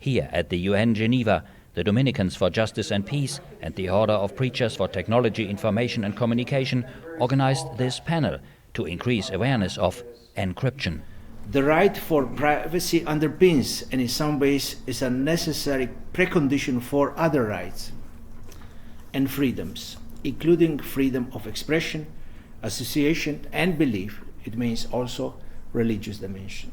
Here at the UN Geneva, the Dominicans for Justice and Peace and the Order of Preachers for Technology, Information and Communication organized this panel to increase awareness of encryption. The right for privacy underpins and in some ways is a necessary precondition for other rights and freedoms, including freedom of expression, association and belief. It means also religious dimension.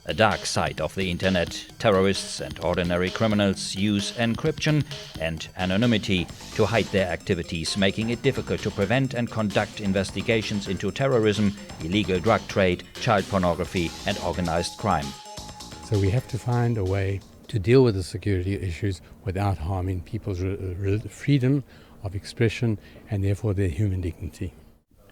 A dark side of the internet. Terrorists and ordinary criminals use encryption and anonymity to hide their activities, making it difficult to prevent and conduct investigations into terrorism, illegal drug trade, child pornography and organized crime. So we have to find a way to deal with the security issues without harming people's freedom of expression and therefore their human dignity.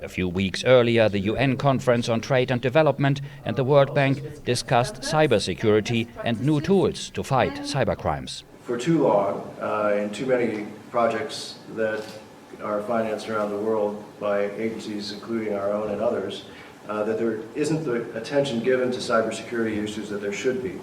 A few weeks earlier, the UN Conference on Trade and Development and the World Bank discussed cybersecurity and new tools to fight cybercrimes. For too long, in too many projects that are financed around the world by agencies, including our own and others, that there isn't the attention given to cybersecurity issues that there should be.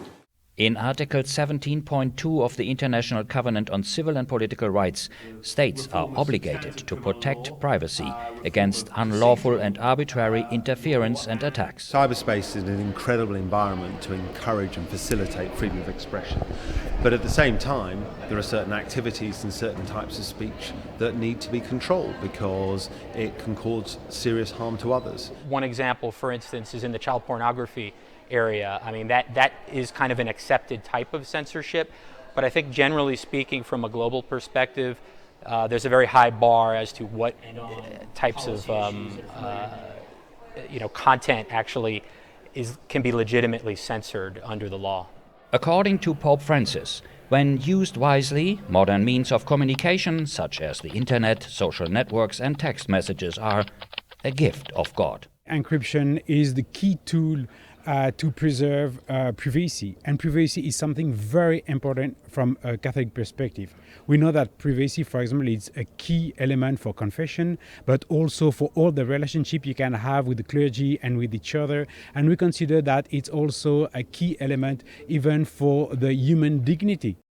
In Article 17.2 of the International Covenant on Civil and Political Rights, states are obligated to protect privacy against unlawful and arbitrary interference and attacks. Cyberspace is an incredible environment to encourage and facilitate freedom of expression. But at the same time, there are certain activities and certain types of speech that need to be controlled because it can cause serious harm to others. One example, for instance, is in the child pornography area. I mean, that is kind of an accepted type of censorship, but I think generally speaking from a global perspective, there's a very high bar as to what types of content actually can be legitimately censored under the law. According to Pope Francis, when used wisely, modern means of communication, such as the internet, social networks and text messages, are a gift of God. Encryption is the key tool to preserve privacy, and privacy is something very important from a Catholic perspective. We know that privacy, for example, is a key element for confession, but also for all the relationship you can have with the clergy and with each other, and we consider that it's also a key element even for the human dignity.